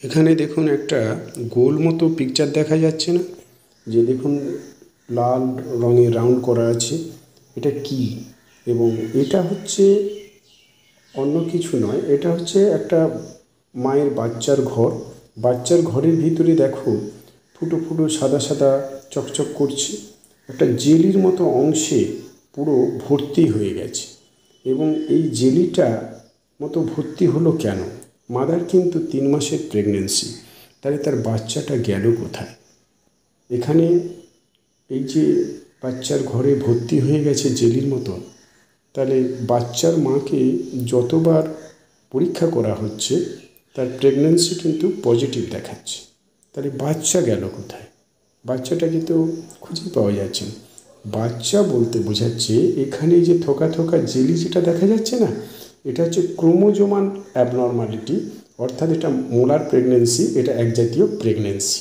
এখানে দেখুন একটা গোল মতো পিকচার দেখা যাচ্ছে না, যে দেখুন লাল রঙের রাউন্ড করা আছে। এটা কি? এবং এটা হচ্ছে অন্য কিছু নয়, এটা হচ্ছে একটা মায়ের বাচ্চার ঘর। বাচ্চার ঘরের ভিতরে দেখো ফুটো ফুটো সাদা সাদা চকচক করছে, একটা জেলির মতো অংশে পুরো ভর্তি হয়ে গেছে। এবং এই জেলিটা মতো ভর্তি হলো কেন? মাদার কিন্তু 3 মাসের প্রেগনেন্সি, তাহলে তার বাচ্চাটা গেল কোথায়? এখানে এই যে বাচ্চার ঘরে ভর্তি হয়ে গেছে জেলির মতো, তাহলে বাচ্চার মাকে যতবার পরীক্ষা করা হচ্ছে তার প্রেগনেন্সি কিন্তু পজিটিভ দেখাচ্ছে। তাহলে বাচ্চা গেল কোথায়? বাচ্চাটাকে তো খুঁজে পাওয়া যাচ্ছে না। বাচ্চা বলতে বোঝাচ্ছে এখানে যে থোকা থোকা জেলি যেটা দেখা যাচ্ছে না, এটা হচ্ছে ক্রোমোজোমাল অ্যাবনর্মালিটি, অর্থাৎ এটা মোলার প্রেগনেন্সি, এটা এক জাতীয় প্রেগনেন্সি।